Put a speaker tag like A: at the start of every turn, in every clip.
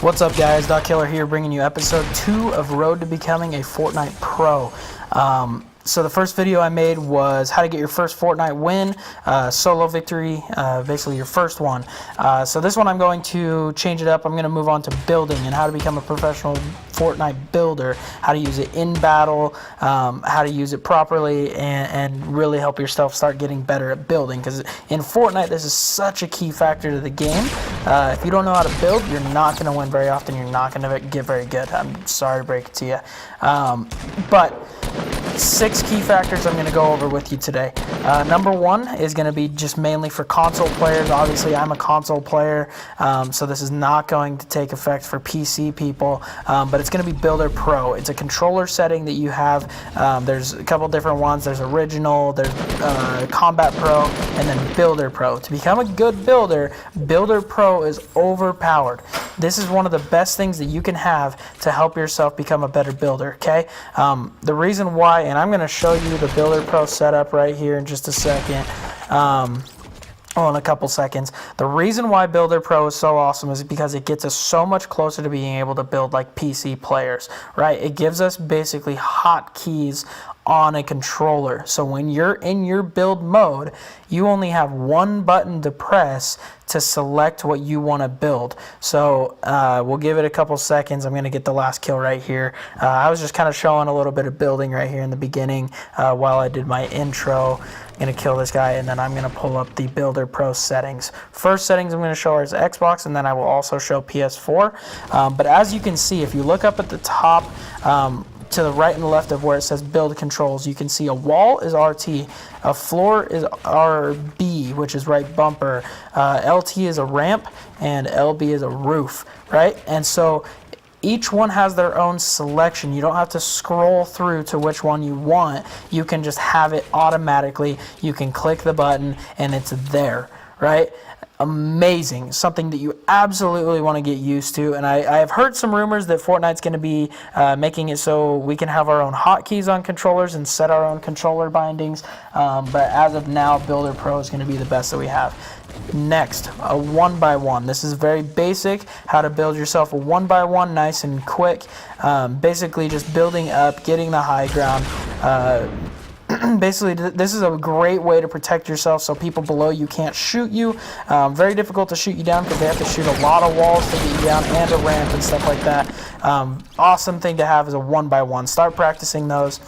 A: What's up, guys? Doc Killer here, bringing you episode 2 of Road to Becoming a Fortnite Pro. So the first video I made was how to get your first Fortnite win, solo victory, basically your first one. So this one I'm going to change it up. I'm going to move on to building and how to become a professional Fortnite builder, how to use it in battle, how to use it properly, and really help yourself start getting better at building. Because in Fortnite, this is such a key factor to the game. If you don't know how to build, you're not going to win very often. You're not going to get very good. I'm sorry to break it to you. But 6 key factors I'm going to go over with you today. Number 1 is going to be just mainly for console players. Obviously, I'm a console player, so this is not going to take effect for PC people, but it's going to be Builder Pro. It's a controller setting that you have. There's a couple different ones. There's Original, there's Combat Pro, and then Builder Pro. To become a good builder, Builder Pro is overpowered. This is one of the best things that you can have to help yourself become a better builder, okay? The reason why, and I'm going to show you the Builder Pro setup right here in just a second, in a couple seconds. The reason why Builder Pro is so awesome is because it gets us so much closer to being able to build like PC players, right? It gives us basically hotkeys on a controller. So when you're in your build mode, you only have one button to press to select what you want to build. So we'll give it a couple seconds. I'm going to get the last kill right here. I was just kind of showing a little bit of building right here in the beginning while I did my intro. I'm going to kill this guy, and then I'm going to pull up the Builder Pro settings. First settings I'm going to show is Xbox, and then I will also show PS4. But as you can see, if you look up at the top, to the right and left of where it says build controls, you can see a wall is RT, a floor is RB, which is right bumper, LT is a ramp, and LB is a roof, right? And so each one has their own selection. You don't have to scroll through to which one you want. You can just have it automatically. You can click the button and it's there, right? Amazing. Something that you absolutely want to get used to. And I have heard some rumors that Fortnite's going to be making it so we can have our own hotkeys on controllers and set our own controller bindings. But as of now, Builder Pro is going to be the best that we have. Next, a 1x1. This is very basic, how to build yourself a 1x1 nice and quick. Basically just building up, getting the high ground. Basically, this is a great way to protect yourself so people below you can't shoot you. Very difficult to shoot you down because they have to shoot a lot of walls to get you down and a ramp and stuff like that. Awesome thing to have is a 1x1. Start practicing those.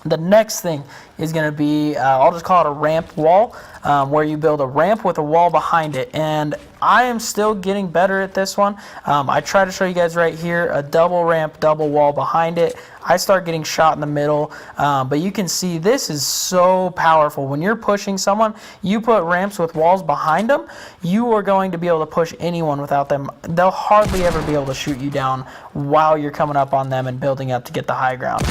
A: The next thing is going to be, I'll just call it a ramp wall, where you build a ramp with a wall behind it. And I am still getting better at this one. I try to show you guys right here, a double ramp, double wall behind it. I start getting shot in the middle, but you can see this is so powerful. When you're pushing someone, you put ramps with walls behind them, you are going to be able to push anyone without them. They'll hardly ever be able to shoot you down while you're coming up on them and building up to get the high ground.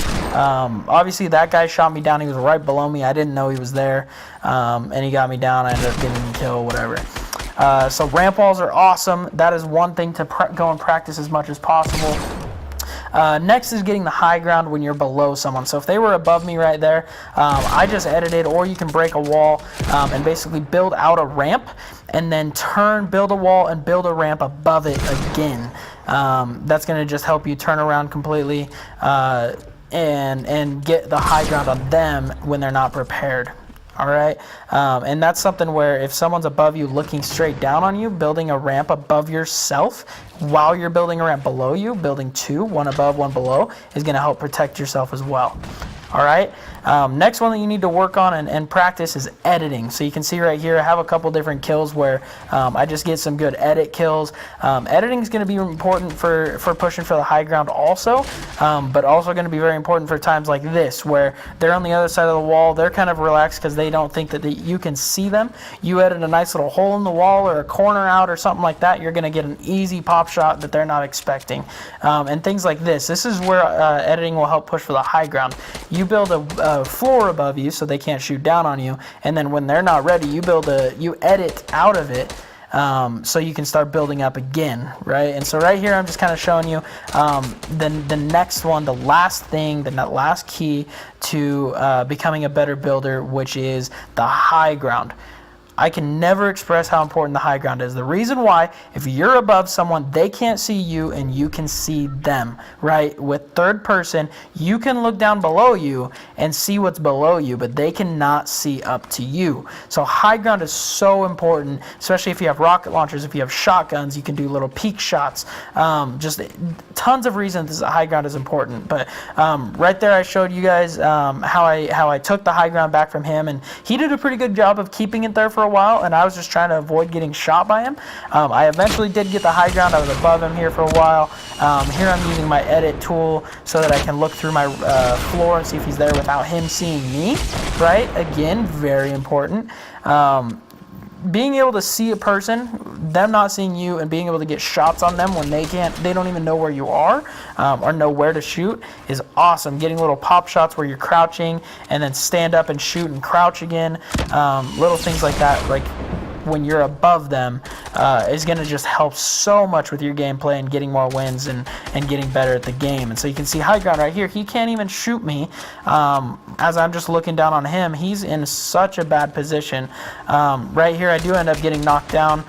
A: Obviously, that guy shot me down. He was right below me. I didn't know he was there, and he got me down. I ended up getting the kill, whatever. So ramp walls are awesome. That is one thing to go and practice as much as possible. Next is getting the high ground when you're below someone. So if they were above me right there, I just edited, or you can break a wall and basically build out a ramp and then build a wall and build a ramp above it again. That's going to just help you turn around completely and get the high ground on them when they're not prepared. All right, and that's something where if someone's above you looking straight down on you, building a ramp above yourself while you're building a ramp below you, building 2, one above, one below, is going to help protect yourself as well. All right, next one that you need to work on and practice is editing. So you can see right here I have a couple different kills where I just get some good edit kills. Editing is going to be important for pushing for the high ground also, but also going to be very important for times like this where they're on the other side of the wall. They're kind of relaxed because they don't think that you can see them. You edit a nice little hole in the wall or a corner out or something like that, you're going to get an easy pop shot that they're not expecting. And things like this. This is where editing will help push for the high ground. You build a floor above you so they can't shoot down on you, and then when they're not ready, you edit out of it so you can start building up again, right? And so right here I'm just kind of showing you the next one, the last thing, the last key to becoming a better builder, which is the high ground. I can never express how important the high ground is. The reason why, if you're above someone, they can't see you and you can see them, right? With third person, you can look down below you and see what's below you, but they cannot see up to you. So high ground is so important, especially if you have rocket launchers, if you have shotguns, you can do little peek shots. Just tons of reasons high ground is important. But right there I showed you guys how I took the high ground back from him, and he did a pretty good job of keeping it there for a while, and I was just trying to avoid getting shot by him. I eventually did get the high ground. I was above him here for a while. Here I'm using my edit tool so that I can look through my floor and see if he's there without him seeing me, right? Again, very important. Being able to see a person, them not seeing you, and being able to get shots on them when they don't even know where you are or know where to shoot is awesome. Getting little pop shots where you're crouching and then stand up and shoot and crouch again, little things like that, like when you're above them, is going to just help so much with your gameplay and getting more wins and getting better at the game. And so you can see high ground right here. He can't even shoot me as I'm just looking down on him. He's in such a bad position. Right here I do end up getting knocked down,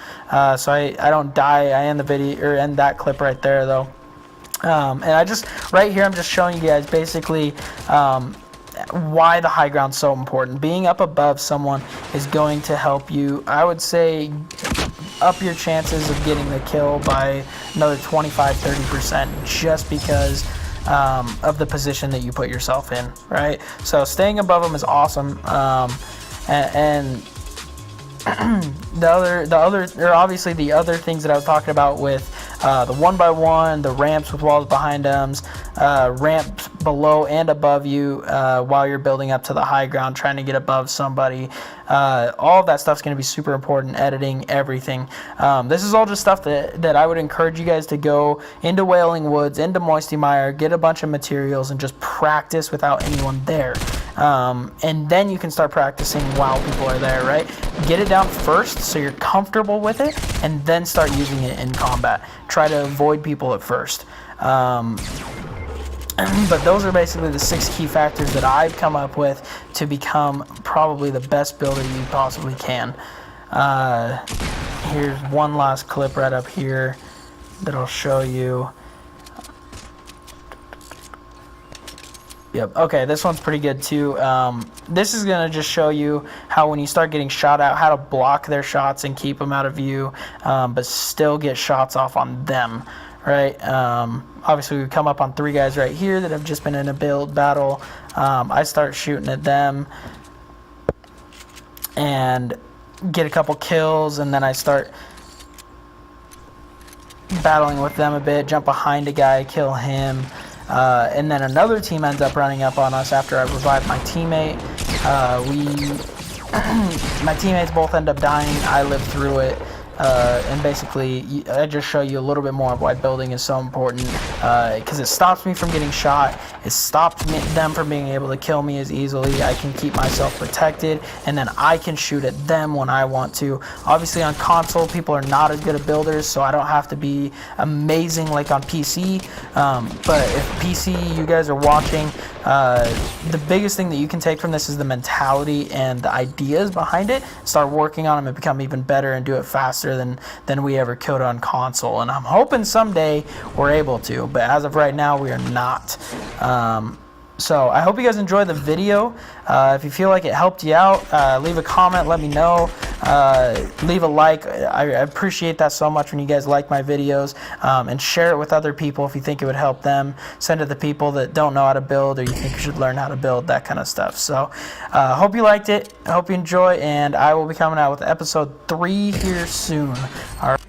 A: so I don't die. I end the video, or end that clip right there though. And right here I'm just showing you guys basically why the high ground's so important. Being up above someone is going to help you, I would say, up your chances of getting the kill by another 25-30% just because of the position that you put yourself in, right? So staying above them is awesome. And obviously the other things that I was talking about with the 1x1, the ramps with walls behind them, ramps below and above you while you're building up to the high ground, trying to get above somebody. All of that stuff's going to be super important, editing, everything. This is all just stuff that I would encourage you guys to go into Wailing Woods, into Moisty Mire, get a bunch of materials, and just practice without anyone there. And then you can start practicing while people are there, right? Get it down first so you're comfortable with it, and then start using it in combat. Try to avoid people at first. But those are basically the 6 key factors that I've come up with to become probably the best builder you possibly can. Here's one last clip right up here that I'll show you. Yep, okay, this one's pretty good too. This is going to just show you how when you start getting shot out, how to block their shots and keep them out of view, but still get shots off on them, right? Obviously, we come up on 3 guys right here that have just been in a build battle. I start shooting at them and get a couple kills, and then I start battling with them a bit, jump behind a guy, kill him. And then another team ends up running up on us after I revive my teammate. My teammates both end up dying. I live through it. And basically, I just show you a little bit more of why building is so important, because it stops me from getting shot. It stops them from being able to kill me as easily. I can keep myself protected, and then I can shoot at them when I want to. Obviously, on console, people are not as good at builders, so I don't have to be amazing like on PC. But if PC, you guys are watching, the biggest thing that you can take from this is the mentality and the ideas behind it. Start working on them and become even better and do it faster than we ever could on console. And I'm hoping someday we're able to, but as of right now, we are not. So I hope you guys enjoyed the video. If you feel like it helped you out, leave a comment, let me know. Leave a like. I appreciate that so much when you guys like my videos, and share it with other people if you think it would help them. Send it to people that don't know how to build, or you think you should learn how to build, that kind of stuff. So hope you liked it. I hope you enjoy, and I will be coming out with episode 3 here soon. All right.